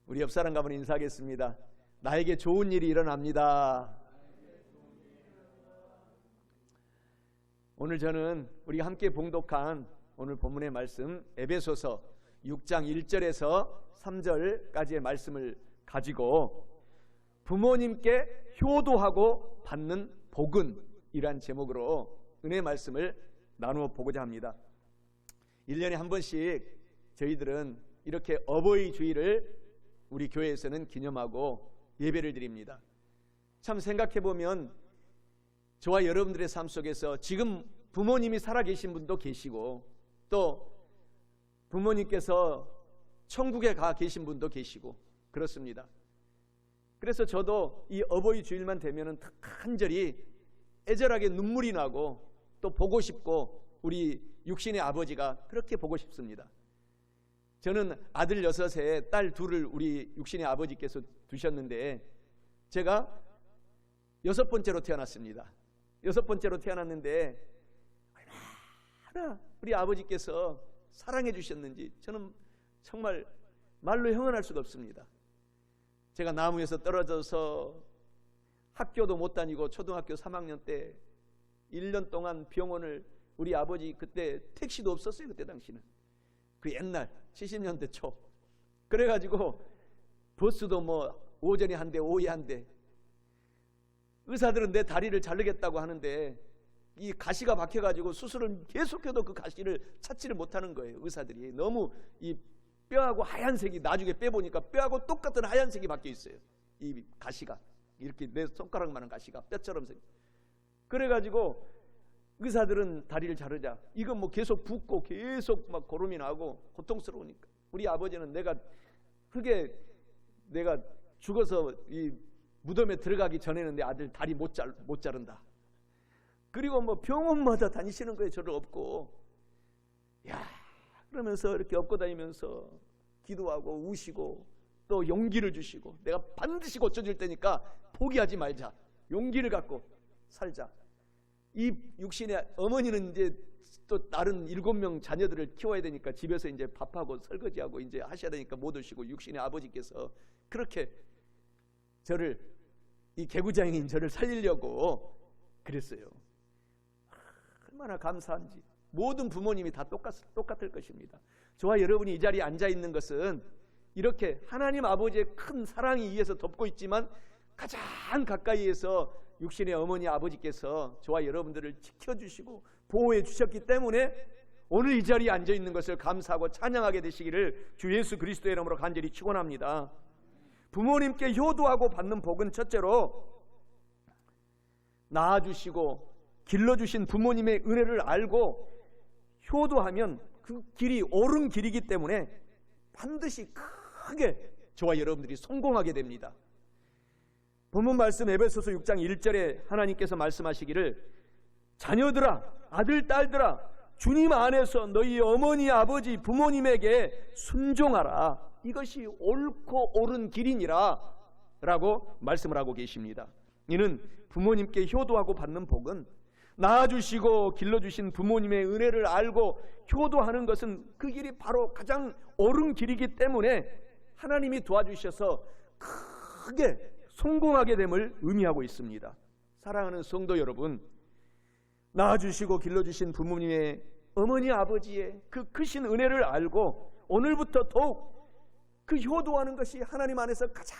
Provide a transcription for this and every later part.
우리 옆 사람과 한번 인사하겠습니다. 나에게 좋은 일이 일어납니다. 오늘 저는 우리가 함께 봉독한 오늘 본문의 말씀 에베소서 6장 1절에서 3절까지의 말씀을 가지고 부모님께 효도하고 받는 복은 이란 제목으로 은혜의 말씀을 나누어 보고자 합니다. 1년에 한 번씩 저희들은 이렇게 어버이 주일을 우리 교회에서는 기념하고 예배를 드립니다. 참 생각해보면 저와 여러분들의 삶 속에서 지금 부모님이 살아계신 분도 계시고 또 부모님께서 천국에 가 계신 분도 계시고 그렇습니다. 그래서 저도 이 어버이 주일만 되면은 간절히 애절하게 눈물이 나고 또 보고 싶고 우리 육신의 아버지가 그렇게 보고 싶습니다. 저는 아들 6에 딸 2을 우리 육신의 아버지께서 두셨는데 제가 6번째로 태어났습니다. 6번째로 태어났는데 얼마나 우리 아버지께서 사랑해 주셨는지 저는 정말 말로 형언할 수가 없습니다. 제가 나무에서 떨어져서 학교도 못 다니고 초등학교 3학년 때 1년 동안 병원을 우리 아버지 그때 택시도 없었어요. 그때 당시는. 그 옛날 70년대 초. 그래가지고 버스도 뭐 오전에 한 대 오후에 한 대. 의사들은 내 다리를 자르겠다고 하는데 이 가시가 박혀가지고 수술을 계속해도 그 가시를 찾지를 못하는 거예요. 의사들이. 너무 이 뼈하고 하얀색이 나중에 빼보니까 뼈하고 똑같은 하얀색이 박혀 있어요. 이 가시가. 이렇게 내 손가락만한 가시가 뼈처럼 생겨. 그래가지고 의사들은 다리를 자르자. 이건 뭐 계속 붓고 계속 막 고름이 나고 고통스러우니까. 우리 아버지는 내가 죽어서 이 무덤에 들어가기 전에는 내 아들 다리 못 자른다. 그리고 뭐 병원마다 다니시는 거예요. 저를 업고. 야, 그러면서 이렇게 업고 다니면서 기도하고 우시고 또 용기를 주시고 내가 반드시 고쳐질 테니까 포기하지 말자. 용기를 갖고 살자. 이 육신의 어머니는 이제 또 다른 7명 자녀들을 키워야 되니까 집에서 이제 밥하고 설거지하고 이제 하셔야 되니까 못 오시고 육신의 아버지께서 그렇게 저를 이 개구장인 저를 살리려고 그랬어요. 얼마나 감사한지. 모든 부모님이 다 똑같을 것입니다. 저와 여러분이 이 자리에 앉아 있는 것은 이렇게 하나님 아버지의 큰 사랑이 위에서 덮고 있지만 가장 가까이에서 육신의 어머니 아버지께서 저와 여러분들을 지켜주시고 보호해 주셨기 때문에 오늘 이 자리에 앉아 있는 것을 감사하고 찬양하게 되시기를 주 예수 그리스도의 이름으로 간절히 축원합니다. 부모님께 효도하고 받는 복은 첫째로 낳아주시고 길러주신 부모님의 은혜를 알고 효도하면 그 길이 옳은 길이기 때문에 반드시 크게 저와 여러분들이 성공하게 됩니다. 본문 말씀 에베소서 6장 1절에 하나님께서 말씀하시기를 자녀들아 아들 딸들아 주님 안에서 너희 어머니 아버지 부모님에게 순종하라. 이것이 옳고 옳은 길이니라 라고 말씀을 하고 계십니다. 이는 부모님께 효도하고 받는 복은 낳아주시고 길러주신 부모님의 은혜를 알고 효도하는 것은 그 길이 바로 가장 옳은 길이기 때문에 하나님이 도와주셔서 크게 성공하게 됨을 의미하고 있습니다. 사랑하는 성도 여러분, 낳아주시고 길러주신 부모님의 어머니 아버지의 그 크신 은혜를 알고 오늘부터 더욱 그 효도하는 것이 하나님 안에서 가장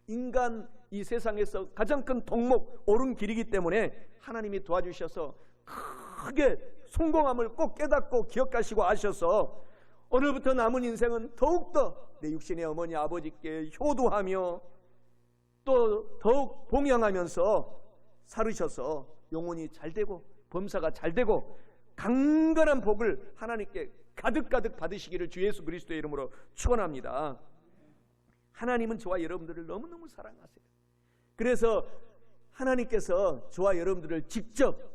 인간 이 세상에서 가장 큰 덕목 옳은 길이기 때문에 하나님이 도와주셔서 크게 성공함을 꼭 깨닫고 기억하시고 아셔서 오늘부터 남은 인생은 더욱더 내 육신의 어머니 아버지께 효도하며 또 더욱 봉양하면서 살으셔서 영혼이 잘되고 범사가 잘되고 강건한 복을 하나님께 가득가득 받으시기를 주 예수 그리스도의 이름으로 축원합니다. 하나님은 저와 여러분들을 너무너무 사랑하세요. 그래서 하나님께서 저와 여러분들을 직접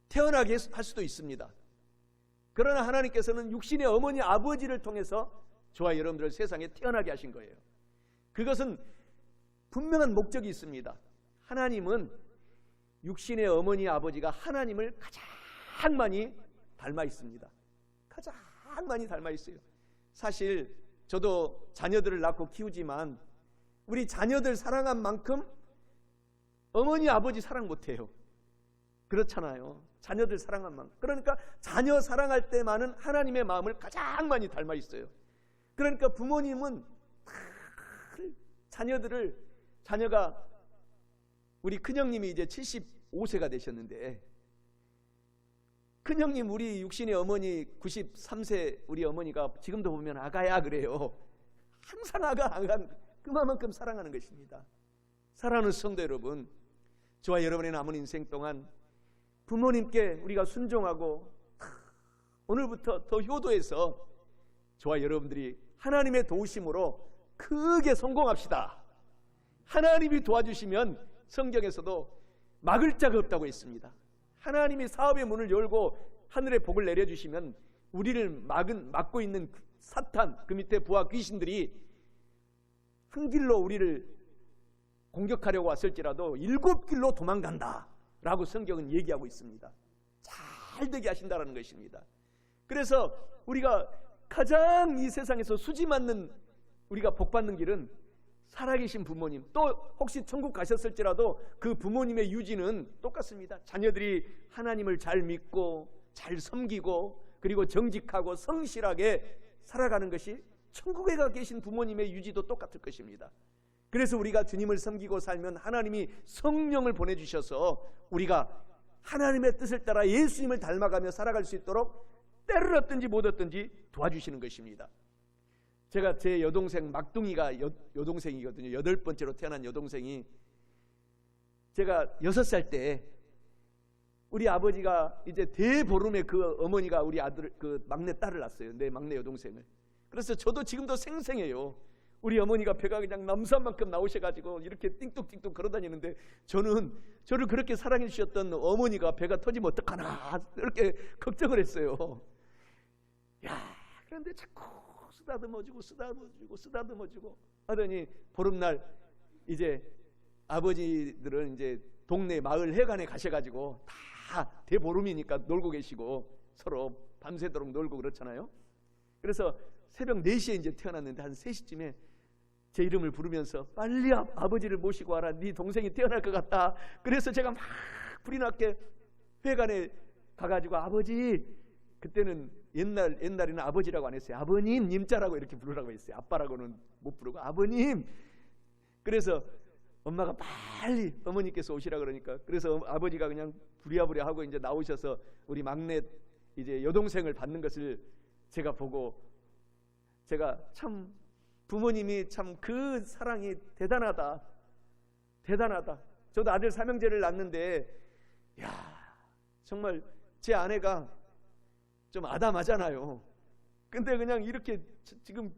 태어나게 할 수도 있습니다. 그러나 하나님께서는 육신의 어머니 아버지를 통해서 저와 여러분들을 세상에 태어나게 하신 거예요. 그것은 분명한 목적이 있습니다. 하나님은 육신의 어머니 아버지가 하나님을 가장 많이 닮아 있습니다. 가장 많이 닮아 있어요. 사실 저도 자녀들을 낳고 키우지만 우리 자녀들 사랑한 만큼 어머니 아버지 사랑 못해요. 그렇잖아요. 자녀들 사랑한 만큼. 그러니까 자녀 사랑할 때만은 하나님의 마음을 가장 많이 닮아 있어요. 그러니까 부모님은 자녀가 우리 큰형님이 이제 75세가 되셨는데, 큰형님 우리 육신의 어머니 93세 우리 어머니가 지금도 보면 아가야 그래요. 항상 아가 그만큼 사랑하는 것입니다. 사랑하는 성도 여러분, 저와 여러분의 남은 인생 동안 부모님께 우리가 순종하고 오늘부터 더 효도해서 저와 여러분들이 하나님의 도우심으로 크게 성공합시다. 하나님이 도와주시면 성경에서도 막을 자가 없다고 했습니다. 하나님이 사업의 문을 열고 하늘의 복을 내려주시면 우리를 막고 있는 사탄, 그 밑에 부하 귀신들이 한 길로 우리를 공격하려고 왔을지라도 7길로 도망간다 라고 성경은 얘기하고 있습니다. 잘 되게 하신다는 것입니다. 그래서 우리가 가장 이 세상에서 수지 맞는, 우리가 복 받는 길은 살아계신 부모님, 또 혹시 천국 가셨을지라도 그 부모님의 유지는 똑같습니다. 자녀들이 하나님을 잘 믿고 잘 섬기고 그리고 정직하고 성실하게 살아가는 것이 천국에 가 계신 부모님의 유지도 똑같을 것입니다. 그래서 우리가 주님을 섬기고 살면 하나님이 성령을 보내주셔서 우리가 하나님의 뜻을 따라 예수님을 닮아가며 살아갈 수 있도록 때를 얻든지 못 얻든지 도와주시는 것입니다. 제가 제 여동생 막둥이가 여동생이거든요. 8번째로 태어난 여동생이, 제가 6살 때 우리 아버지가 이제 대보름에 그 어머니가 우리 아들, 그 막내 딸을 낳았어요. 내 막내 여동생을. 그래서 저도 지금도 생생해요. 우리 어머니가 배가 그냥 남산만큼 나오셔가지고 이렇게 띵뚝띵뚝 걸어다니는데, 저를 그렇게 사랑해 주셨던 어머니가 배가 터지면 어떡하나 이렇게 걱정을 했어요. 그런데 자꾸 쓰다듬어주고 하더니 보름날 이제 아버지들은 이제 동네 마을 해관에 가셔가지고 다 대보름이니까 놀고 계시고 서로 밤새도록 놀고 그렇잖아요. 그래서 새벽 4시에 이제 태어났는데 한 3시쯤에 제 이름을 부르면서 빨리 아버지를 모시고 와라. 네 동생이 태어날 것 같다. 그래서 제가 막 불이 났게 회관에 가가지고 아버지, 그때는 옛날에는 아버지라고 안 했어요. 아버님, 님자라고 이렇게 부르라고 했어요. 아빠라고는 못 부르고 아버님. 그래서 엄마가 빨리 어머니께서 오시라 그러니까, 그래서 아버지가 그냥 부랴부랴 하고 이제 나오셔서 우리 막내 이제 여동생을 받는 것을 제가 보고, 제가 참 부모님이 참 그 사랑이 대단하다. 저도 아들 삼형제를 낳는데, 정말 제 아내가 좀 아담하잖아요. 근데 그냥 이렇게 지금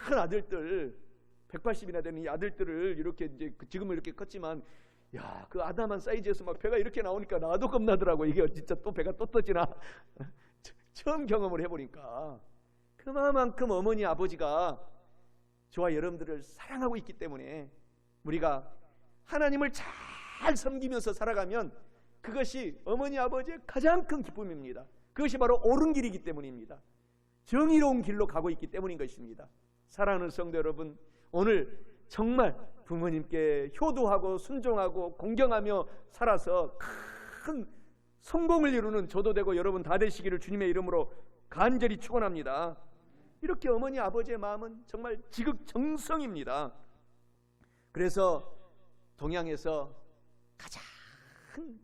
큰 아들들 180이나 되는 이 아들들을 이렇게 이제 지금은 이렇게 컸지만, 그 아담한 사이즈에서 막 배가 이렇게 나오니까 나도 겁나더라고. 이게 진짜 또 배가 또 떠지나. 처음 경험을 해보니까 그만큼 어머니 아버지가 저와 여러분들을 사랑하고 있기 때문에 우리가 하나님을 잘 섬기면서 살아가면 그것이 어머니 아버지의 가장 큰 기쁨입니다. 그것이 바로 옳은 길이기 때문입니다. 정의로운 길로 가고 있기 때문인 것입니다. 사랑하는 성도 여러분, 오늘 정말 부모님께 효도하고 순종하고 공경하며 살아서 큰 성공을 이루는 저도 되고 여러분 다 되시기를 주님의 이름으로 간절히 축원합니다. 이렇게 어머니 아버지의 마음은 정말 지극정성입니다. 그래서 동양에서 가장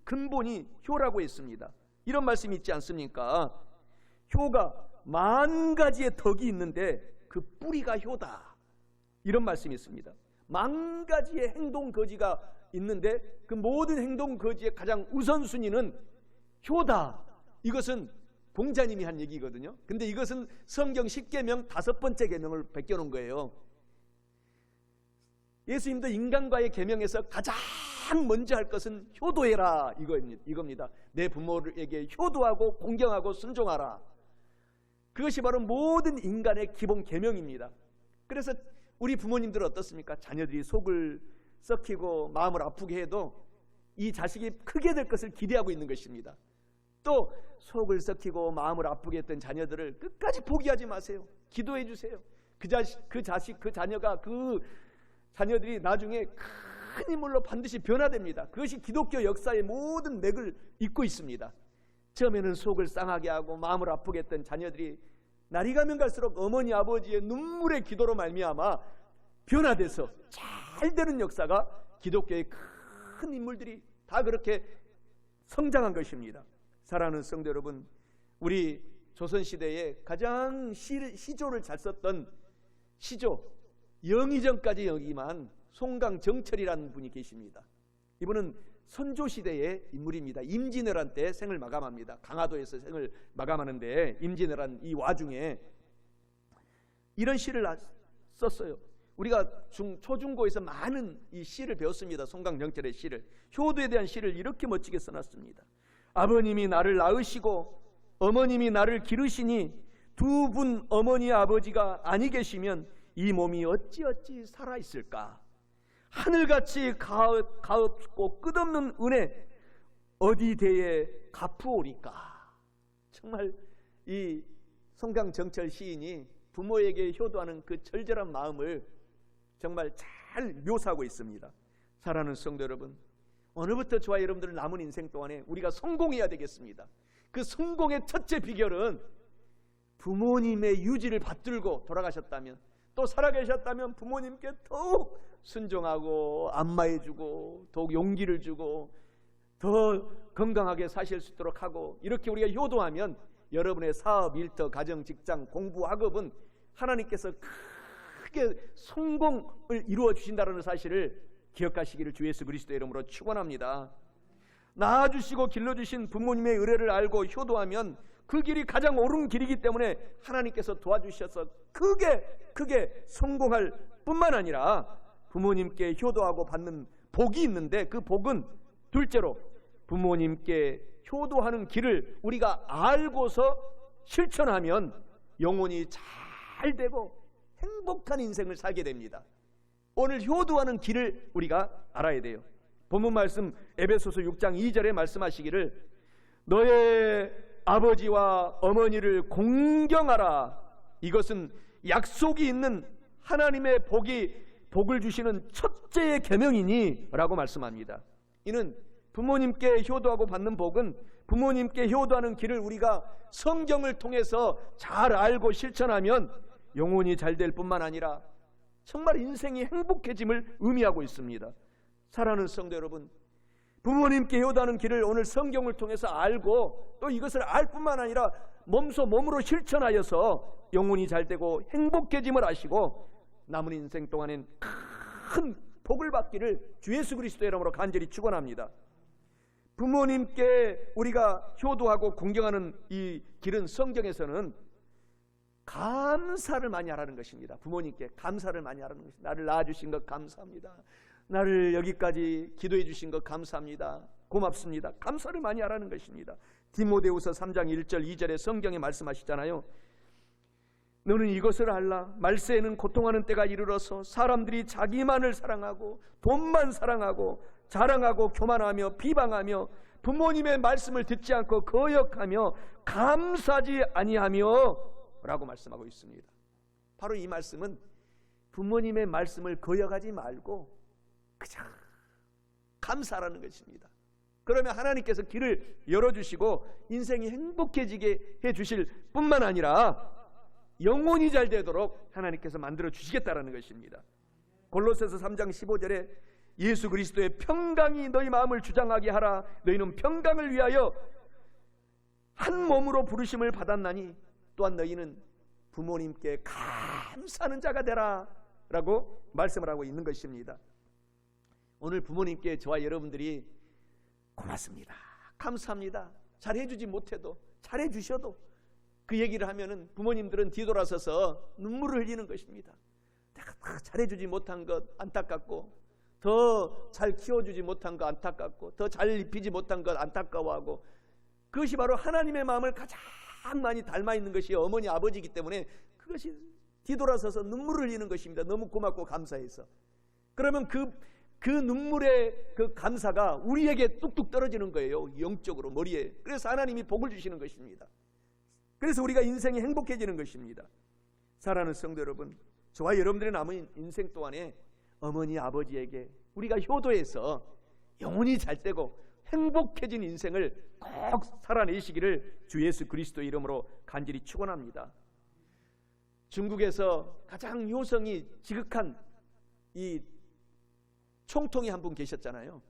근본이 효라고 했습니다. 이런 말씀이 있지 않습니까? 효가 10,000가지의 덕이 있는데 그 뿌리가 효다. 이런 말씀이 있습니다. 10,000가지의 행동 거지가 있는데 그 모든 행동 거지의 가장 우선순위는 효다. 이것은 공자님이 한 얘기거든요. 근데 이것은 성경 10계명 5번째 계명을 베껴놓은 거예요. 예수님도 인간과의 계명에서 가장 먼저 할 것은 효도해라 이겁니다. 내 부모에게 효도하고 공경하고 순종하라. 그것이 바로 모든 인간의 기본 계명입니다. 그래서 우리 부모님들은 어떻습니까? 자녀들이 속을 썩히고 마음을 아프게 해도 이 자식이 크게 될 것을 기대하고 있는 것입니다. 또 속을 썩히고 마음을 아프게 했던 자녀들을 끝까지 포기하지 마세요. 기도해 주세요. 그 자식, 그 자녀가, 그 자녀들이 나중에 큰 인물로 반드시 변화됩니다. 그것이 기독교 역사의 모든 맥을 잇고 있습니다. 처음에는 속을 쌍하게 하고 마음을 아프게 했던 자녀들이 날이 가면 갈수록 어머니 아버지의 눈물의 기도로 말미암아 변화돼서 잘 되는 역사가 기독교의 큰 인물들이 다 그렇게 성장한 것입니다. 사랑하는 성도 여러분, 우리 조선시대에 가장 시조를 잘 썼던 시조, 영의정까지 여기만 송강정철이라는 분이 계십니다. 이분은 선조시대의 인물입니다. 임진왜란 때 생을 마감합니다. 강화도에서 생을 마감하는데 임진왜란 이 와중에 이런 시를 썼어요. 우리가 초중고에서 많은 이 시를 배웠습니다. 송강정철의 시를. 효도에 대한 시를 이렇게 멋지게 써놨습니다. 아버님이 나를 낳으시고 어머님이 나를 기르시니 두 분 어머니 아버지가 아니 계시면 이 몸이 어찌 살아있을까. 하늘같이 가없고 끝없는 은혜 어디 대에 갚으오리까. 정말 이 송강정철 시인이 부모에게 효도하는 그 절절한 마음을 정말 잘 묘사하고 있습니다. 사랑하는 성도 여러분, 오늘부터 저와 여러분들 남은 인생 동안에 우리가 성공해야 되겠습니다. 그 성공의 첫째 비결은 부모님의 유지를 받들고 돌아가셨다면, 또 살아계셨다면 부모님께 더욱 순종하고 안마해주고 더욱 용기를 주고 더 건강하게 사실 수 있도록 하고, 이렇게 우리가 효도하면 여러분의 사업, 일터, 가정, 직장, 공부, 학업은 하나님께서 크게 성공을 이루어 주신다는 사실을 기억하시기를 주 예수 그리스도의 이름으로 축원합니다. 낳아주시고 길러주신 부모님의 의뢰를 알고 효도하면 그 길이 가장 옳은 길이기 때문에 하나님께서 도와주셔서 크게 성공할 뿐만 아니라 부모님께 효도하고 받는 복이 있는데, 그 복은 둘째로 부모님께 효도하는 길을 우리가 알고서 실천하면 영혼이 잘 되고 행복한 인생을 살게 됩니다. 오늘 효도하는 길을 우리가 알아야 돼요. 본문 말씀 에베소서 6장 2절에 말씀하시기를 너의 아버지와 어머니를 공경하라. 이것은 약속이 있는 하나님의 복을 주시는 첫째의 계명이니 라고 말씀합니다. 이는 부모님께 효도하고 받는 복은 부모님께 효도하는 길을 우리가 성경을 통해서 잘 알고 실천하면 영혼이 잘 될 뿐만 아니라 정말 인생이 행복해짐을 의미하고 있습니다. 사랑하는 성도 여러분, 부모님께 효도하는 길을 오늘 성경을 통해서 알고 또 이것을 알 뿐만 아니라 몸으로 실천하여서 영혼이 잘 되고 행복해짐을 아시고 남은 인생 동안엔 큰 복을 받기를 주 예수 그리스도의 이름으로 간절히 축원합니다. 부모님께 우리가 효도하고 공경하는 이 길은 성경에서는 감사를 많이 하라는 것입니다. 부모님께 감사를 많이 하라는 것입니다. 나를 낳아주신 것 감사합니다. 나를 여기까지 기도해 주신 것 감사합니다. 고맙습니다. 감사를 많이 하라는 것입니다. 디모데후서 3장 1절 2절에 성경에 말씀하시잖아요. 너는 이것을 알라. 말세에는 고통하는 때가 이르러서 사람들이 자기만을 사랑하고 돈만 사랑하고 자랑하고 교만하며 비방하며 부모님의 말씀을 듣지 않고 거역하며 감사하지 아니하며 라고 말씀하고 있습니다. 바로 이 말씀은 부모님의 말씀을 거역하지 말고 그냥 감사하라는 것입니다. 그러면 하나님께서 길을 열어주시고 인생이 행복해지게 해주실 뿐만 아니라 영혼이 잘 되도록 하나님께서 만들어 주시겠다라는 것입니다. 골로새서 3장 15절에 예수 그리스도의 평강이 너희 마음을 주장하게 하라. 너희는 평강을 위하여 한 몸으로 부르심을 받았나니 또한 너희는 부모님께 감사하는 자가 되라 라고 말씀을 하고 있는 것입니다. 오늘 부모님께 저와 여러분들이 고맙습니다, 감사합니다, 잘해주지 못해도 잘해주셔도 그 얘기를 하면은 부모님들은 뒤돌아서서 눈물을 흘리는 것입니다. 내가 다 잘해주지 못한 것 안타깝고 더 잘 키워주지 못한 것 안타깝고 더 잘 입히지 못한 것 안타까워하고, 그것이 바로 하나님의 마음을 가장 많이 닮아 있는 것이 어머니 아버지이기 때문에 그것이 뒤돌아서서 눈물을 흘리는 것입니다. 너무 고맙고 감사해서. 그러면 그 눈물의 그 감사가 우리에게 뚝뚝 떨어지는 거예요. 영적으로 머리에. 그래서 하나님이 복을 주시는 것입니다. 그래서 우리가 인생이 행복해지는 것입니다. 사랑하는 성도 여러분, 저와 여러분들의 남은 인생 동안에 어머니 아버지에게 우리가 효도해서 영혼이 잘되고 행복해진 인생을 꼭 살아내시기를 주 예수 그리스도의 이름으로 간절히 축원합니다. 중국에서 가장 효성이 지극한 이 총통이 한 분 계셨잖아요.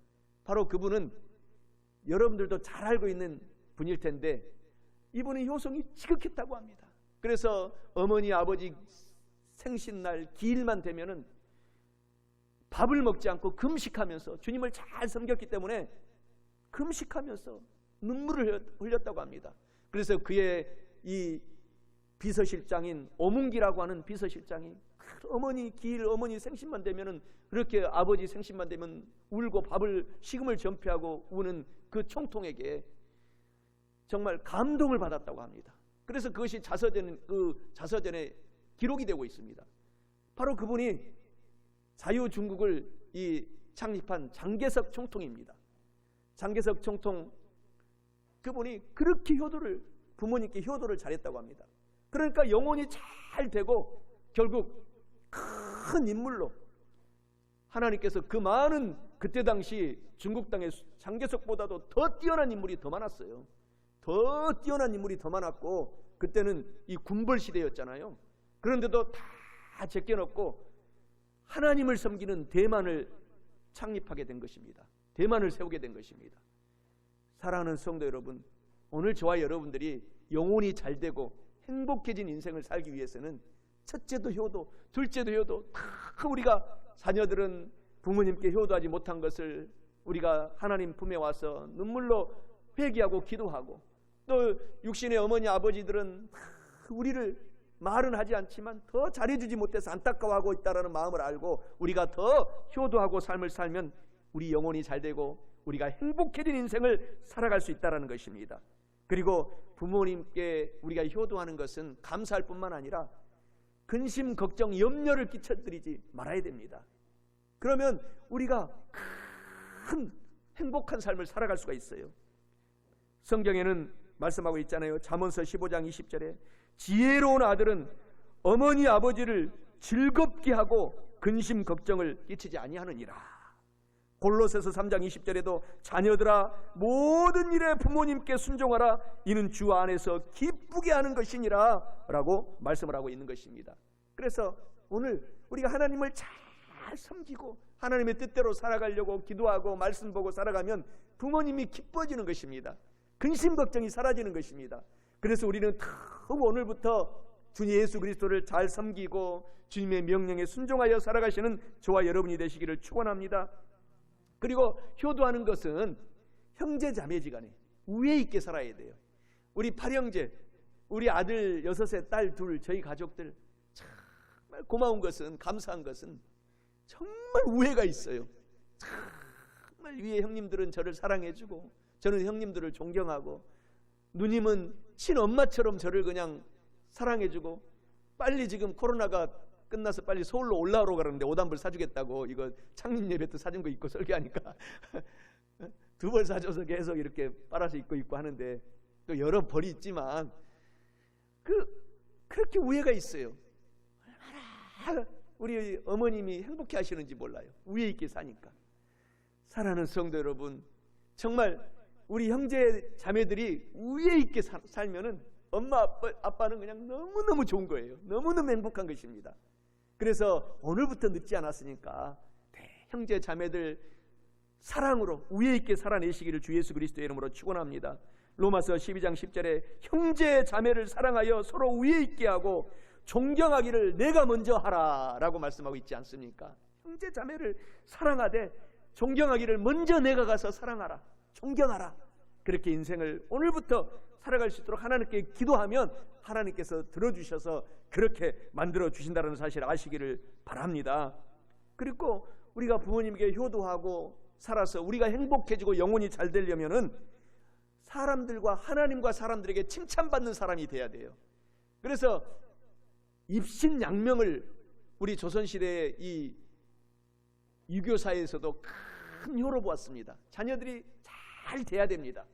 바로 그분은 여러분들도 잘 알고 있는 분일 텐데 이분의 효성이 지극했다고 합니다. 그래서 어머니 아버지 생신날 기일만 되면은 밥을 먹지 않고 금식하면서 주님을 잘 섬겼기 때문에 금식하면서 눈물을 흘렸다고 합니다. 그래서 그의 이 비서실장인 오문기라고 하는 비서실장이 어머니 기일, 어머니 생신만 되면은 그렇게 아버지 생신만 되면 울고 밥을 식음을 전폐하고 우는 그 총통에게 정말 감동을 받았다고 합니다. 그래서 그것이 자서전에 기록이 되고 있습니다. 바로 그분이 자유중국을 창립한 장개석 총통입니다. 장개석 총통 그분이 그렇게 부모님께 효도를 잘했다고 합니다. 그러니까 영혼이 잘 되고 결국 큰 인물로 하나님께서 그 많은 그때 당시 중국 땅에 장개석보다도 더 뛰어난 인물이 더 많았어요. 더 뛰어난 인물이 더 많았고 그때는 이 군벌 시대였잖아요. 그런데도 다 제껴놓고 하나님을 섬기는 대만을 창립하게 된 것입니다. 대만을 세우게 된 것입니다. 사랑하는 성도 여러분, 오늘 저와 여러분들이 영혼이 잘되고 행복해진 인생을 살기 위해서는 첫째도 효도, 둘째도 효도, 다 우리가 자녀들은 부모님께 효도하지 못한 것을 우리가 하나님 품에 와서 눈물로 회개하고 기도하고, 또 육신의 어머니 아버지들은 우리를 말은 하지 않지만 더 잘해주지 못해서 안타까워하고 있다는 마음을 알고 우리가 더 효도하고 삶을 살면 우리 영혼이 잘되고 우리가 행복해진 인생을 살아갈 수 있다는 것입니다. 그리고 부모님께 우리가 효도하는 것은 감사할 뿐만 아니라 근심, 걱정, 염려를 끼쳐드리지 말아야 됩니다. 그러면 우리가 큰 행복한 삶을 살아갈 수가 있어요. 성경에는 말씀하고 있잖아요. 잠언서 15장 20절에 지혜로운 아들은 어머니 아버지를 즐겁게 하고 근심 걱정을 끼치지 아니하느니라. 골로새서 3장 20절에도 자녀들아 모든 일에 부모님께 순종하라. 이는 주 안에서 기쁘게 하는 것이니라 라고 말씀을 하고 있는 것입니다. 그래서 오늘 우리가 하나님을 잘 섬기고 하나님의 뜻대로 살아가려고 기도하고 말씀 보고 살아가면 부모님이 기뻐지는 것입니다. 근심 걱정이 사라지는 것입니다. 그래서 우리는 더욱 오늘부터 주님 예수 그리스도를 잘 섬기고 주님의 명령에 순종하여 살아가시는 저와 여러분이 되시기를 축원합니다. 그리고 효도하는 것은 형제 자매지간에 우애 있게 살아야 돼요. 우리 8형제, 우리 아들 6에 딸 2, 저희 가족들 정말 고마운 것은, 감사한 것은 정말 우애가 있어요. 정말 위에 형님들은 저를 사랑해주고 저는 형님들을 존경하고 누님은 친엄마처럼 저를 그냥 사랑해주고 빨리 지금 코로나가 끝나서 빨리 서울로 올라오러 가는데 오단불 사주겠다고 이거 창립 예배 때 사준 거 입고 설교하니까 2벌 사줘서 계속 이렇게 빨아서 입고 하는데 또 여러 벌이 있지만 그렇게 우애가 있어요. 얼마나 우리 어머님이 행복해 하시는지 몰라요. 우애 있게 사니까. 사랑하는 성도 여러분, 정말 우리 형제 자매들이 우애 있게 살면은 엄마 아빠는 그냥 너무너무 좋은 거예요. 너무너무 행복한 것입니다. 그래서 오늘부터 늦지 않았으니까 형제 자매들 사랑으로 우애 있게 살아내시기를 주 예수 그리스도의 이름으로 축원합니다. 로마서 12장 10절에 형제 자매를 사랑하여 서로 우애 있게 하고 존경하기를 내가 먼저 하라 라고 말씀하고 있지 않습니까? 형제 자매를 사랑하되 존경하기를 먼저 내가 가서 사랑하라, 존경하라. 그렇게 인생을 오늘부터 살아갈 수 있도록 하나님께 기도하면 하나님께서 들어주셔서 그렇게 만들어 주신다는 사실을 아시기를 바랍니다. 그리고 우리가 부모님께 효도하고 살아서 우리가 행복해지고 영혼이 잘 되려면은 사람들과 하나님과 사람들에게 칭찬받는 사람이 돼야 돼요. 그래서 입신양명을 우리 조선시대의 이 유교사에서도 큰 효로 보았습니다. 자녀들이 잘 돼야 됩니다.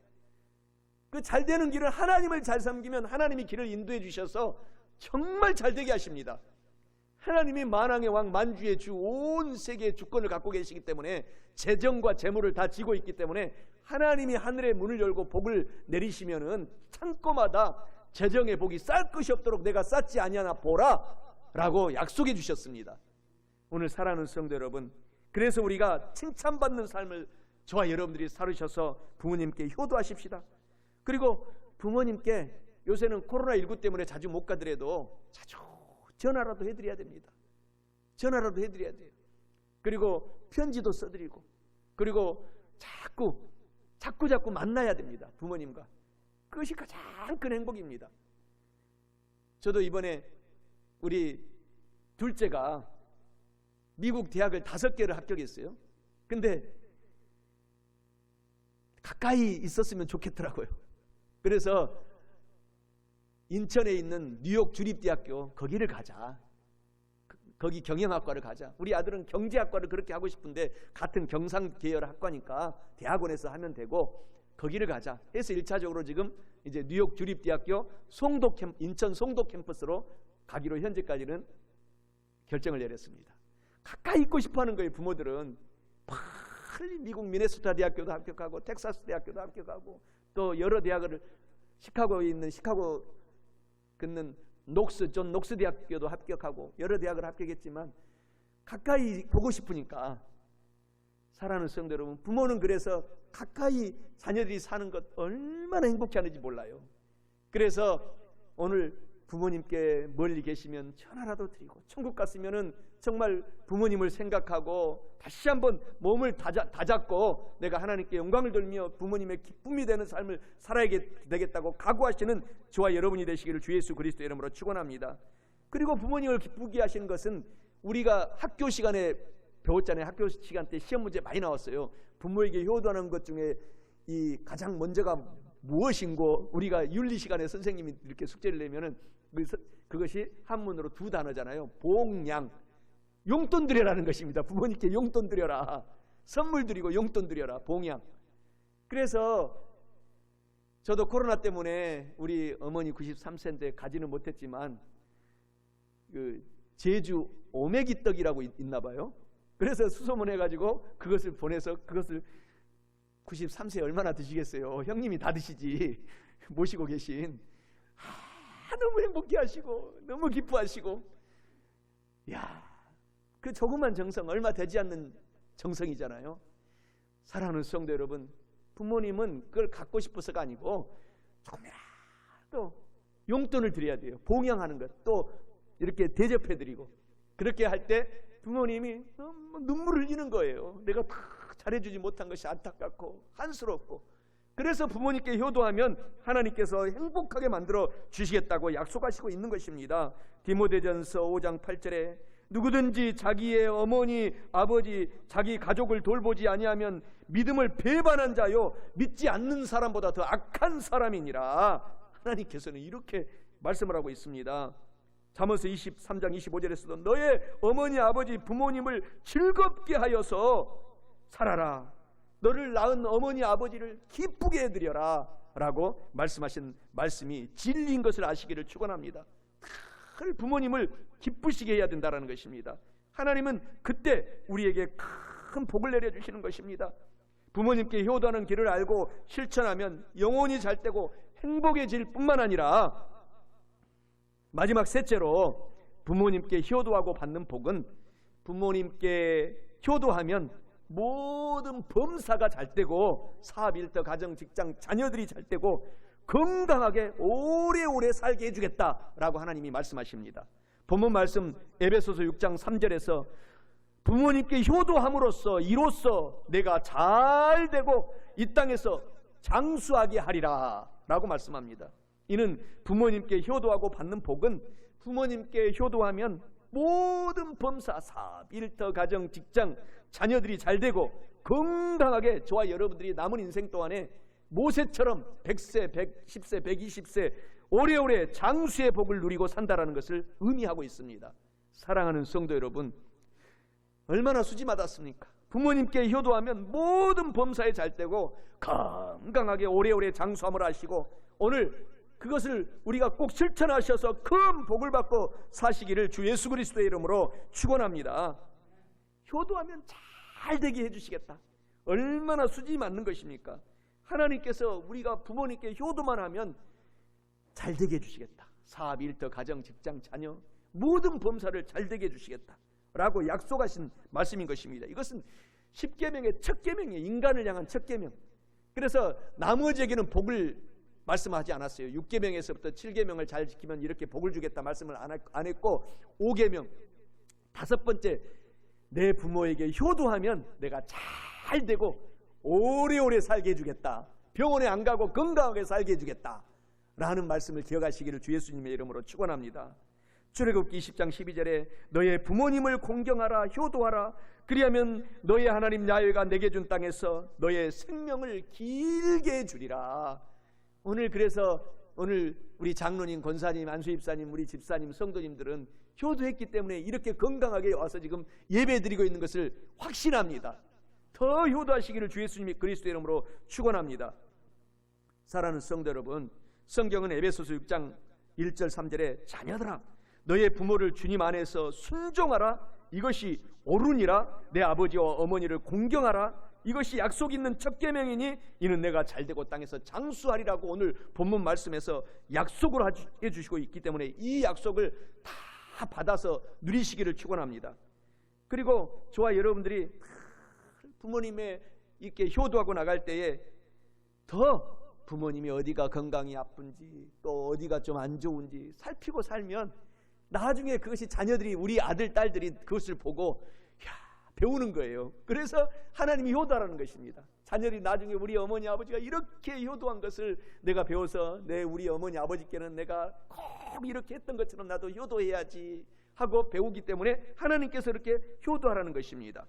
그 잘 되는 길은 하나님을 잘 섬기면 하나님이 길을 인도해 주셔서 정말 잘 되게 하십니다. 하나님이 만왕의 왕 만주의 주 온 세계의 주권을 갖고 계시기 때문에 재정과 재물을 다 쥐고 있기 때문에 하나님이 하늘의 문을 열고 복을 내리시면은 창고마다 재정의 복이 쌀 것이 없도록 내가 쌓지 아니하나 보라 라고 약속해 주셨습니다. 오늘 사랑하는 성도 여러분, 그래서 우리가 칭찬받는 삶을 저와 여러분들이 살으셔서 부모님께 효도하십시다. 그리고 부모님께 요새는 코로나19 때문에 자주 못 가더라도 자주 전화라도 해드려야 됩니다. 전화라도 해드려야 돼요. 그리고 편지도 써드리고, 그리고 자꾸 만나야 됩니다. 부모님과. 그것이 가장 큰 행복입니다. 저도 이번에 우리 둘째가 미국 대학을 5개를 합격했어요. 근데 가까이 있었으면 좋겠더라고요. 그래서 인천에 있는 뉴욕 주립대학교 거기를 가자. 거기 경영학과를 가자. 우리 아들은 경제학과를 그렇게 하고 싶은데 같은 경상 계열 학과니까 대학원에서 하면 되고 거기를 가자 해서 1차적으로 지금 이제 뉴욕 주립대학교 인천 송도 캠퍼스로 가기로 현재까지는 결정을 내렸습니다. 가까이 있고 싶어하는 거예요. 부모들은 빨리 미국 미네소타 대학교도 합격하고 텍사스 대학교도 합격하고 또 여러 대학을 시카고에 있는 시카고 근는 존 녹스 대학교도 합격하고 여러 대학을 합격했지만 가까이 보고 싶으니까. 사랑하는 성도 여러분, 부모는 그래서 가까이 자녀들이 사는 것 얼마나 행복해 하는지 몰라요. 그래서 오늘 부모님께 멀리 계시면 전화라도 드리고, 천국 갔으면은 정말 부모님을 생각하고 다시 한번 몸을 다잡고 내가 하나님께 영광을 돌리며 부모님의 기쁨이 되는 삶을 살아야 되겠다고 각오하시는 저와 여러분이 되시기를 주 예수 그리스도의 이름으로 축원합니다. 그리고 부모님을 기쁘게 하시는 것은 우리가 학교 시간에 배웠잖아요. 학교 시간 때 시험 문제 많이 나왔어요. 부모에게 효도하는 것 중에 이 가장 먼저가 무엇인고, 우리가 윤리 시간에 선생님이 이렇게 숙제를 내면은 그것이 한문으로 2단어잖아요. 봉양. 용돈 드려라는 것입니다. 부모님께 용돈 드려라. 선물 드리고 용돈 드려라. 봉양. 그래서 저도 코로나 때문에 우리 어머니 93세인데 가지는 못했지만 그 제주 오메기 떡이라고 있나 봐요. 그래서 수소문해가지고 그것을 보내서 그것을 93세 얼마나 드시겠어요. 형님이 다 드시지. 모시고 계신. 너무 행복해 하시고 너무 기뻐하시고, 그 조그만 정성, 얼마 되지 않는 정성이잖아요. 사랑하는 성도 여러분, 부모님은 그걸 갖고 싶어서가 아니고 조금이라도 용돈을 드려야 돼요. 봉양하는 것, 또 이렇게 대접해드리고, 그렇게 할 때 부모님이 눈물을 흘리는 거예요. 내가 잘해주지 못한 것이 안타깝고 한스럽고. 그래서 부모님께 효도하면 하나님께서 행복하게 만들어 주시겠다고 약속하시고 있는 것입니다. 디모데전서 5장 8절에 누구든지 자기의 어머니, 아버지, 자기 가족을 돌보지 아니하면 믿음을 배반한 자요 믿지 않는 사람보다 더 악한 사람이니라. 하나님께서는 이렇게 말씀을 하고 있습니다. 잠언서 23장 25절에서도 너의 어머니, 아버지, 부모님을 즐겁게 하여서 살아라. 너를 낳은 어머니, 아버지를 기쁘게 해드려라 라고 말씀하신 말씀이 진리인 것을 아시기를 축원합니다. 늘 부모님을 기쁘시게 해야 된다는 것입니다. 하나님은 그때 우리에게 큰 복을 내려주시는 것입니다. 부모님께 효도하는 길을 알고 실천하면 영혼이 잘되고 행복해질 뿐만 아니라, 마지막 셋째로 부모님께 효도하고 받는 복은, 부모님께 효도하면 모든 범사가 잘되고 사업, 일터, 가정, 직장, 자녀들이 잘되고 건강하게 오래오래 살게 해주겠다라고 하나님이 말씀하십니다. 본문 말씀 에베소서 6장 3절에서 부모님께 효도함으로써 이로써 내가 잘되고 이 땅에서 장수하게 하리라 라고 말씀합니다. 이는 부모님께 효도하고 받는 복은, 부모님께 효도하면 모든 범사, 사업, 일터, 가정, 직장, 자녀들이 잘되고 건강하게 저와 여러분들이 남은 인생 동안에 모세처럼 100세, 110세, 120세 오래오래 장수의 복을 누리고 산다라는 것을 의미하고 있습니다. 사랑하는 성도 여러분, 얼마나 수지맞았습니까? 부모님께 효도하면 모든 범사에 잘되고 건강하게 오래오래 장수함을 하시고, 오늘 그것을 우리가 꼭 실천하셔서 큰 복을 받고 사시기를 주 예수 그리스도의 이름으로 축원합니다. 효도하면 잘 되게 해주시겠다. 얼마나 수지 맞는 것입니까? 하나님께서 우리가 부모님께 효도만 하면 잘 되게 해주시겠다. 사업, 일터, 가정, 직장, 자녀 모든 범사를 잘 되게 해주시겠다 라고 약속하신 말씀인 것입니다. 이것은 10계명의 첫 계명이에요. 인간을 향한 첫 계명. 그래서 나머지에게는 복을 말씀하지 않았어요. 6계명에서부터 7계명을 잘 지키면 이렇게 복을 주겠다 말씀을 안 했고, 5계명 다섯 번째, 내 부모에게 효도하면 내가 잘 되고 오래오래 살게 해주겠다. 병원에 안 가고 건강하게 살게 해주겠다 라는 말씀을 기억하시기를 주 예수님의 이름으로 축원합니다. 출애굽기 20장 12절에 너의 부모님을 공경하라, 효도하라. 그리하면 너의 하나님 야훼가 내게 준 땅에서 너의 생명을 길게 해주리라. 그래서 오늘 우리 장로님, 권사님, 안수집사님, 우리 집사님, 성도님들은 효도했기 때문에 이렇게 건강하게 와서 지금 예배드리고 있는 것을 확신합니다. 더 효도하시기를 주 예수님이 그리스도의 이름으로 축원합니다. 사랑하는 성도 여러분, 성경은 에베소서 6장 1절 3절에 자녀들아 너의 부모를 주님 안에서 순종하라. 이것이 옳으니라. 내 아버지와 어머니를 공경하라. 이것이 약속 있는 첫 계명이니 이는 내가 잘되고 땅에서 장수하리라고 오늘 본문 말씀에서 약속을 해주시고 있기 때문에 이 약속을 다 받아서 누리시기를 축원합니다. 그리고 저와 여러분들이 부모님의 이렇게 효도하고 나갈 때에 더 부모님이 어디가 건강이 아픈지 또 어디가 좀 안 좋은지 살피고 살면 나중에 그것이 자녀들이, 우리 아들, 딸들이 그것을 보고 배우는 거예요. 그래서 하나님이 효도하라는 것입니다. 자녀들이 나중에 우리 어머니 아버지가 이렇게 효도한 것을 내가 배워서 우리 어머니 아버지께는 내가 꼭 이렇게 했던 것처럼 나도 효도해야지 하고 배우기 때문에 하나님께서 이렇게 효도하라는 것입니다.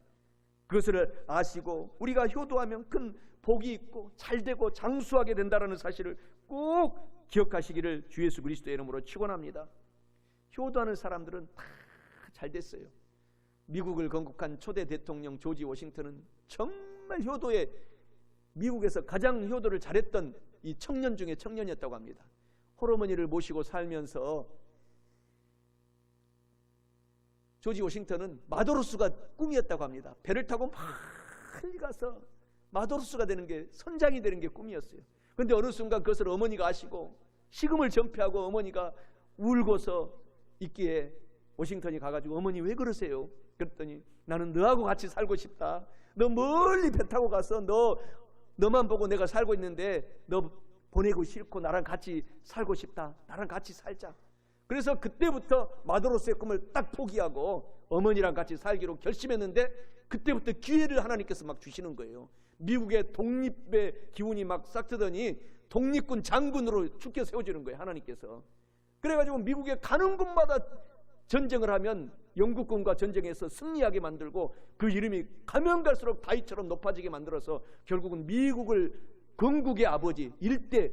그것을 아시고 우리가 효도하면 큰 복이 있고 잘되고 장수하게 된다는 사실을 꼭 기억하시기를 주 예수 그리스도의 이름으로 축원합니다. 효도하는 사람들은 다 잘됐어요. 미국을 건국한 초대 대통령 조지 워싱턴은 정말 효도에 미국에서 가장 효도를 잘했던 이 청년 중에 청년이었다고 합니다. 홀어머니를 모시고 살면서 조지 워싱턴은 마도로스가 꿈이었다고 합니다. 배를 타고 멀리 가서 마도로스가 되는 게, 선장이 되는 게 꿈이었어요. 그런데 어느 순간 그것을 어머니가 아시고 식음을 전폐하고 어머니가 울고서 있기에 워싱턴이 가가지고 어머니 왜 그러세요? 그랬더니 나는 너하고 같이 살고 싶다. 너 멀리 배 타고 가서 너만 보고 내가 살고 있는데 너 보내고 싫고 나랑 같이 살고 싶다. 나랑 같이 살자. 그래서 그때부터 마도로스의 꿈을 딱 포기하고 어머니랑 같이 살기로 결심했는데 그때부터 기회를 하나님께서 막 주시는 거예요. 미국의 독립의 기운이 막 싹트더니 독립군 장군으로 축켜 세워지는 거예요. 하나님께서. 그래가지고 미국에 가는 곳마다 전쟁을 하면 영국군과 전쟁에서 승리하게 만들고 그 이름이 가면 갈수록 다윗처럼 높아지게 만들어서 결국은 미국을 건국의 아버지 일대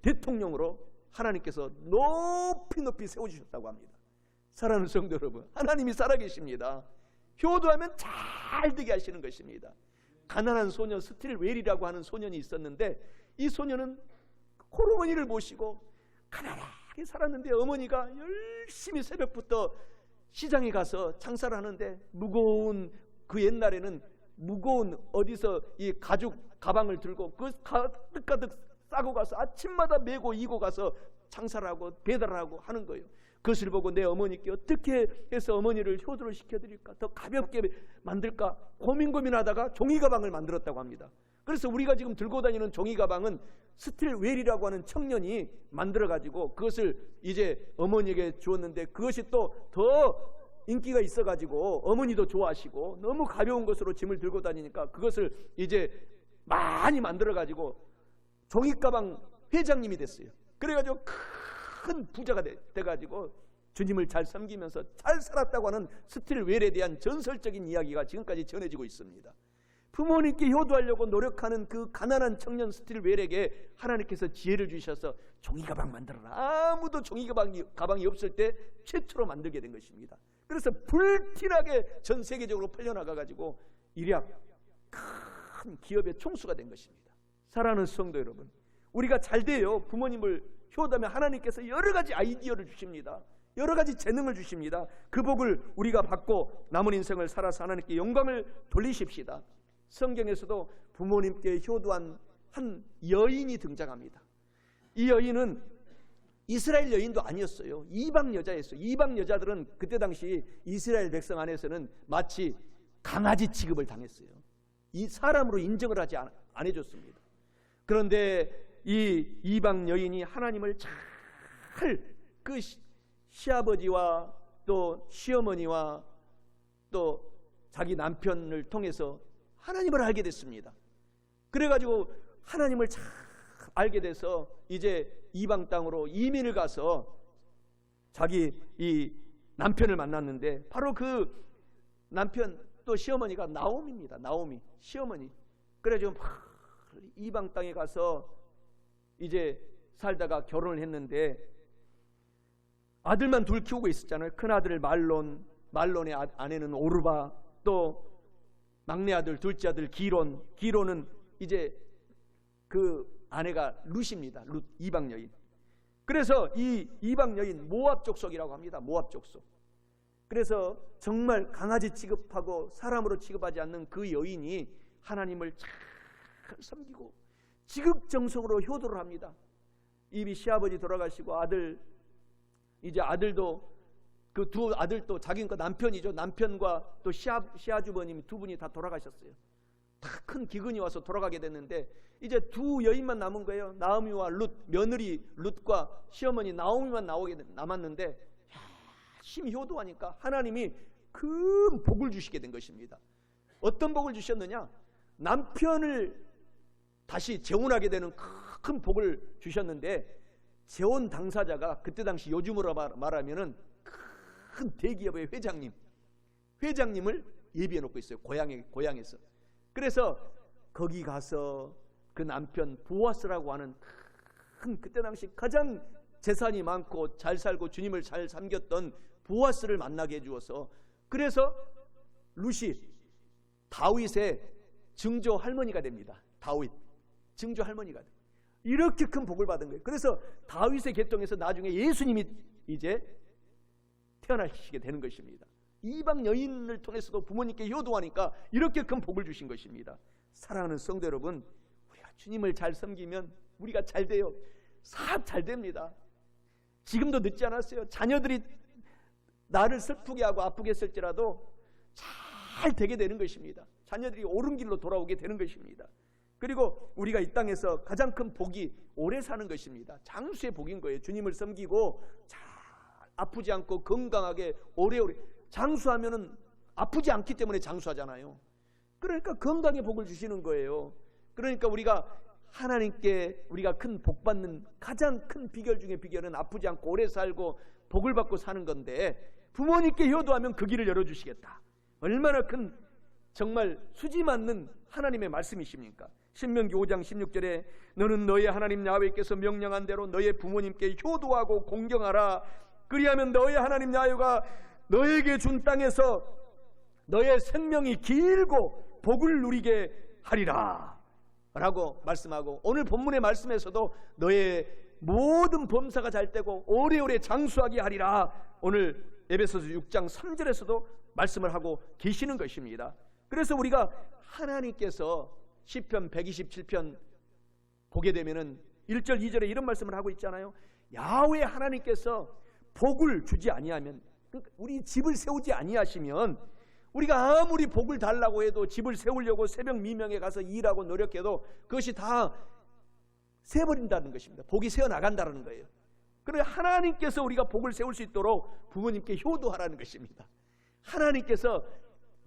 대통령으로 하나님께서 높이 높이 세워주셨다고 합니다. 사랑하는 성도 여러분, 하나님이 살아계십니다. 효도하면 잘 되게 하시는 것입니다. 가난한 소녀 스틸 웰이라고 하는 소년이 있었는데 이 소년은 홀어머니를 모시고 가난하게 살았는데 어머니가 열심히 새벽부터 시장에 가서 장사를 하는데 무거운, 그 옛날에는 무거운 어디서 이 가죽 가방을 들고 그 가득가득 싸고 가서 아침마다 메고 이고 가서 장사를 하고 배달을 하고 하는 거예요. 그것을 보고 내 어머니께 어떻게 해서 어머니를 효도를 시켜드릴까, 더 가볍게 만들까 고민하다가 종이 가방을 만들었다고 합니다. 그래서 우리가 지금 들고 다니는 종이 가방은 스틸 웰이라고 하는 청년이 만들어가지고 그것을 이제 어머니에게 주었는데 그것이 또 더 인기가 있어가지고 어머니도 좋아하시고 너무 가벼운 것으로 짐을 들고 다니니까 그것을 이제 많이 만들어가지고 종이 가방 회장님이 됐어요. 그래가지고 큰 부자가 돼가지고 주님을 잘 섬기면서 잘 살았다고 하는 스틸 웰에 대한 전설적인 이야기가 지금까지 전해지고 있습니다. 부모님께 효도하려고 노력하는 그 가난한 청년 스틸 웰에게 하나님께서 지혜를 주셔서 종이 가방 만들어라. 아무도 종이 가방이 없을 때 최초로 만들게 된 것입니다. 그래서 불티나게 전 세계적으로 팔려나가가지고 일약 큰 기업의 총수가 된 것입니다. 사랑하는 성도 여러분, 우리가 잘 돼요. 부모님을 효도하면 하나님께서 여러 가지 아이디어를 주십니다. 여러 가지 재능을 주십니다. 그 복을 우리가 받고 남은 인생을 살아서 하나님께 영광을 돌리십시다. 성경에서도 부모님께 효도한 한 여인이 등장합니다. 이 여인은 이스라엘 여인도 아니었어요. 이방 여자였어요. 이방 여자들은 그때 당시 이스라엘 백성 안에서는 마치 강아지 취급을 당했어요. 이 사람으로 인정을 하지 안 해줬습니다. 그런데 이 이방 여인이 하나님을 잘 그 시아버지와 또 시어머니와 또 자기 남편을 통해서 하나님을 알게 됐습니다. 그래가지고 하나님을 잘 알게 돼서 이제 이방 땅으로 이민을 가서 자기 이 남편을 만났는데 바로 그 남편 또 시어머니가 나오미입니다. 나오미 시어머니. 그래가지고 막 이방 땅에 가서 이제 살다가 결혼을 했는데 아들만 둘 키우고 있었잖아요. 큰아들 말론, 말론의 아내는 오르바, 또 막내 아들, 둘째 아들 기론, 기론은 이제 그 아내가 룻입니다. 룻 이방 여인. 그래서 이 이방 여인 모압 족속이라고 합니다. 모압 족속. 그래서 정말 강아지 취급하고 사람으로 취급하지 않는 그 여인이 하나님을 잘 섬기고 지극정성으로 효도를 합니다. 이미 시아버지 돌아가시고 이제 아들도 그 두 아들도 자기가 남편이죠. 남편과 또 시아주버님 두 분이 다 돌아가셨어요. 다 큰 기근이 와서 돌아가게 됐는데 이제 두 여인만 남은 거예요. 나오미와 룻, 며느리 룻과 시어머니 나오미만 남았는데 열심히 효도하니까 하나님이 큰 복을 주시게 된 것입니다. 어떤 복을 주셨느냐? 남편을 다시 재혼하게 되는 큰 복을 주셨는데 재혼 당사자가 그때 당시 요즘으로 말하면은 큰 대기업의 회장님을 예비해 놓고 있어요. 고향에서. 그래서 거기 가서 그 남편 보아스라고 하는 큰 그때 당시 가장 재산이 많고 잘 살고 주님을 잘 섬겼던 보아스를 만나게 해주어서 그래서 룻이 다윗의 증조 할머니가 됩니다. 다윗 증조 할머니가 됩니다. 이렇게 큰 복을 받은 거예요. 그래서 다윗의 계통에서 나중에 예수님이 이제 태어나시게 되는 것입니다. 이방 여인을 통해서도 부모님께 효도하니까 이렇게 큰 복을 주신 것입니다. 사랑하는 성도 여러분, 우리가 주님을 잘 섬기면 우리가 잘 돼요. 싹 잘 됩니다. 지금도 늦지 않았어요. 자녀들이 나를 슬프게 하고 아프게 했을지라도 잘 되게 되는 것입니다. 자녀들이 옳은 길로 돌아오게 되는 것입니다. 그리고 우리가 이 땅에서 가장 큰 복이 오래 사는 것입니다. 장수의 복인 거예요. 주님을 섬기고 잘 아프지 않고 건강하게 오래오래. 장수하면은 아프지 않기 때문에 장수하잖아요. 그러니까 건강의 복을 주시는 거예요. 그러니까 우리가 하나님께 우리가 큰 복 받는 가장 큰 비결 중에 비결은 아프지 않고 오래 살고 복을 받고 사는 건데 부모님께 효도하면 그 길을 열어주시겠다. 얼마나 큰 정말 수지 맞는 하나님의 말씀이십니까? 신명기 5장 16절에 너는 너의 하나님 야훼께서 명령한 대로 너의 부모님께 효도하고 공경하라. 그리하면 너의 하나님 야훼가 너에게 준 땅에서 너의 생명이 길고 복을 누리게 하리라 라고 말씀하고 오늘 본문의 말씀에서도 너의 모든 범사가 잘 되고 오래오래 장수하게 하리라 오늘 에베소서 6장 3절에서도 말씀을 하고 계시는 것입니다. 그래서 우리가 하나님께서 시편 127편 보게 되면은 1절 2절에 이런 말씀을 하고 있잖아요. 야훼 하나님께서 복을 주지 아니하면 우리 집을 세우지 아니하시면 우리가 아무리 복을 달라고 해도 집을 세우려고 새벽 미명에 가서 일하고 노력해도 그것이 다 새버린다는 것입니다. 복이 새어나간다는 거예요. 그래서 하나님께서 우리가 복을 세울 수 있도록 부모님께 효도하라는 것입니다. 하나님께서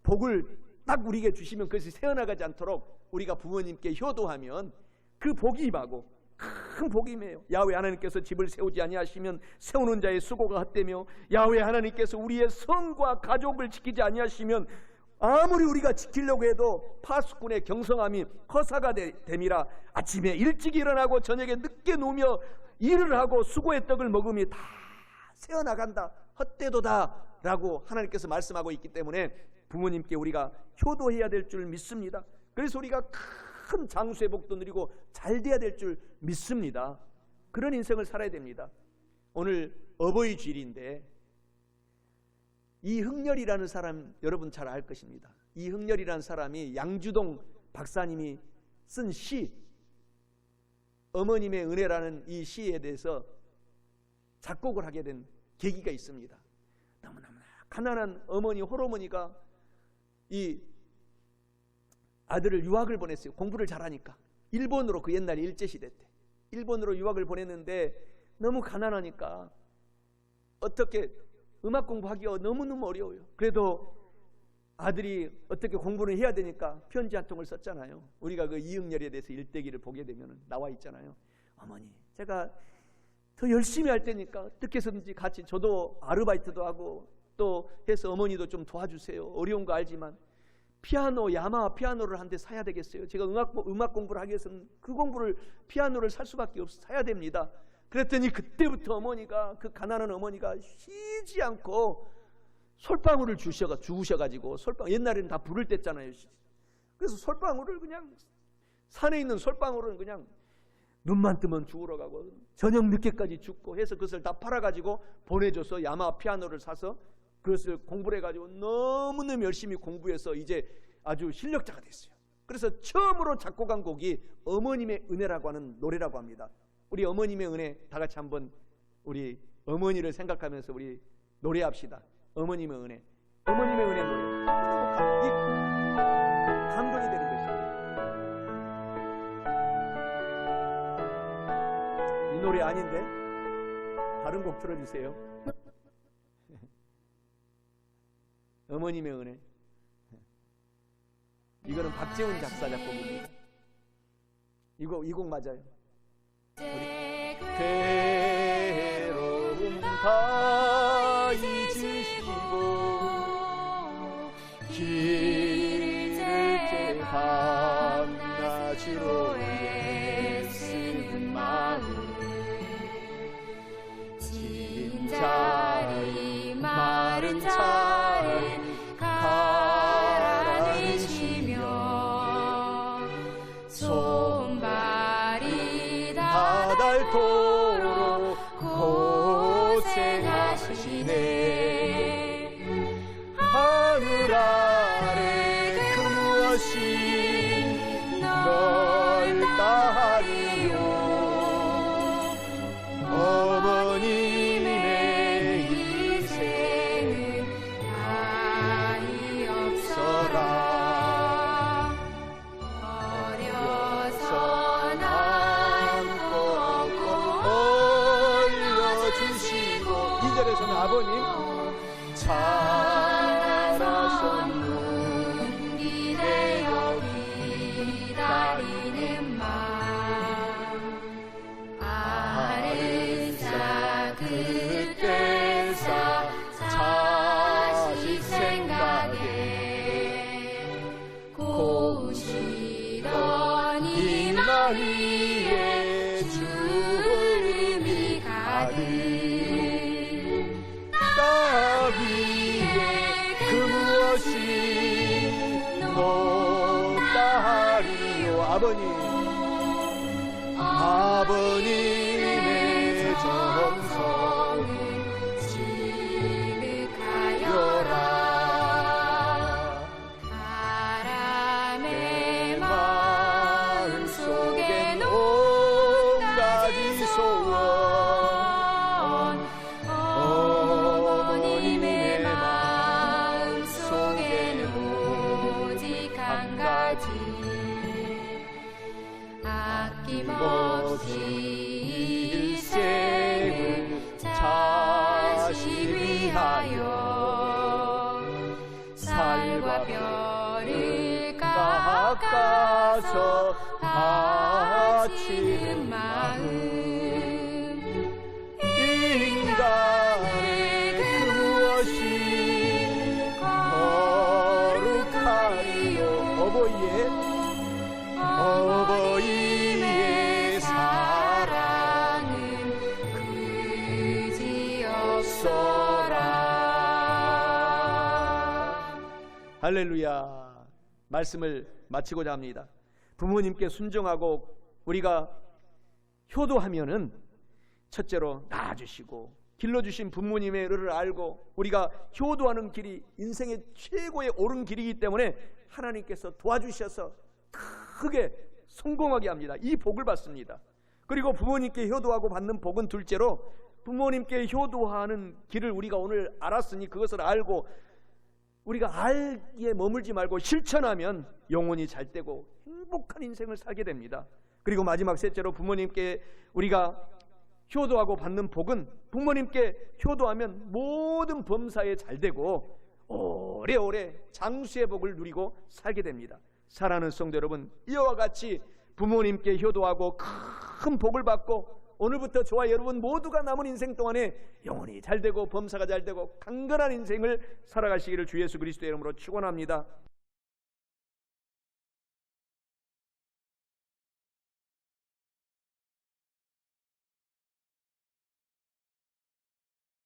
복을 딱 우리에게 주시면 그것이 새어나가지 않도록 우리가 부모님께 효도하면 그 복이 임하고 큰 복이 임해요. 야훼 하나님께서 집을 세우지 아니하시면 세우는 자의 수고가 헛되며 야훼 하나님께서 우리의 성과 가족을 지키지 아니하시면 아무리 우리가 지키려고 해도 파수꾼의 경성함이 허사가 됨이라. 아침에 일찍 일어나고 저녁에 늦게 누우며 일을 하고 수고의 떡을 먹으며 다 새어나간다 헛되도다 라고 하나님께서 말씀하고 있기 때문에 부모님께 우리가 효도해야 될 줄 믿습니다. 그래서 우리가 큰 장수의 복도 누리고 잘 돼야 될 줄 믿습니다. 그런 인생을 살아야 됩니다. 오늘 어버이 주일인데 이흥렬이라는 사람 여러분 잘 알 것입니다. 이흥렬이라는 사람이 양주동 박사님이 쓴 시, 어머님의 은혜라는 이 시에 대해서 작곡을 하게 된 계기가 있습니다. 너무나 가난한 어머니, 홀어머니가 이 아들을 유학을 보냈어요. 공부를 잘하니까. 일본으로, 그 옛날에 일제시대 때 일본으로 유학을 보냈는데 너무 가난하니까 어떻게 음악 공부하기가 너무너무 어려워요. 그래도 아들이 어떻게 공부를 해야 되니까 편지 한 통을 썼잖아요. 우리가 그 이흥렬에 대해서 일대기를 보게 되면 나와 있잖아요. 어머니, 제가 더 열심히 할 테니까 어떻게 해서든지 같이, 저도 아르바이트도 하고 또 해서 어머니도 좀 도와주세요. 어려운 거 알지만 피아노, 야마하 피아노를 한 대 사야 되겠어요. 제가 음악 공부를 하기 위해서는 그 공부를, 피아노를 살 수밖에 없어, 사야 됩니다. 그랬더니 그때부터 어머니가, 그 가난한 어머니가 쉬지 않고 솔방울을 주우셔가지고, 솔방, 옛날에는 다 불을 뗐잖아요. 그래서 솔방울을 그냥, 산에 있는 솔방울은 그냥 눈만 뜨면 주우러 가고 저녁 늦게까지 죽고 해서 그것을 다 팔아가지고 보내줘서 야마하 피아노를 사서 그것을 공부를 해가지고 너무너무 열심히 공부해서 이제 아주 실력자가 됐어요. 그래서 처음으로 작곡한 곡이 어머님의 은혜라고 하는 노래라고 합니다. 우리 어머님의 은혜 다 같이 한번 우리 어머니를 생각하면서 우리 노래합시다. 어머님의 은혜. 어머님의 은혜 노래. 감동이 되는 것입니다. 이 노래 아닌데 다른 곡 틀어주세요. 어머님의 은혜. 이거는 박재훈 작사 작곡입니다. 이 곡 맞아요. 괴로움 다 잊으시고 길을 제 밤낮으로 애쓰는 마음 진자리 마른 차를 가라앉히며 손발이 닳도록 고생하시네. 하늘 아래 그 무엇이 널 따르요. 어머님의 희생은 아이 없어라. 어려서 남고 올려주시고 2절에서는 아버님 자라서 눈길에 기다리는 맘 아르사 그때사 자식 생각에 고우시던 이 마리에 주름이 가득 땅 위에 그 무엇이 높다리요. 아버님의 정성은 지극하여라. 사람의 마음속엔 온가지 소원 어머님의 마음속엔 오직 한 가지 아낌없이 일생을 자식 위하여 살과 별을 깎아서 바치는 마음 인간의 그 무엇이 거룩하리요. 어버이의 사랑은 그지없어라. 할렐루야. 말씀을 마치고자 합니다. 부모님께 순종하고 우리가 효도하면은 첫째로 낳아주시고 길러주신 부모님의 은혜를 알고 우리가 효도하는 길이 인생의 최고의 옳은 길이기 때문에 하나님께서 도와주셔서 크게 성공하게 합니다. 이 복을 받습니다. 그리고 부모님께 효도하고 받는 복은 둘째로 부모님께 효도하는 길을 우리가 오늘 알았으니 그것을 알고 우리가 알기에 머물지 말고 실천하면 영혼이 잘되고 행복한 인생을 살게 됩니다. 그리고 마지막 셋째로 부모님께 우리가 효도하고 받는 복은 부모님께 효도하면 모든 범사에 잘되고 오래오래 장수의 복을 누리고 살게 됩니다. 사랑하는 성도 여러분, 이와 같이 부모님께 효도하고 큰 복을 받고 오늘부터 저와 여러분 모두가 남은 인생 동안에 영혼이 잘되고 범사가 잘되고 강건한 인생을 살아가시기를 주 예수 그리스도의 이름으로 축원합니다.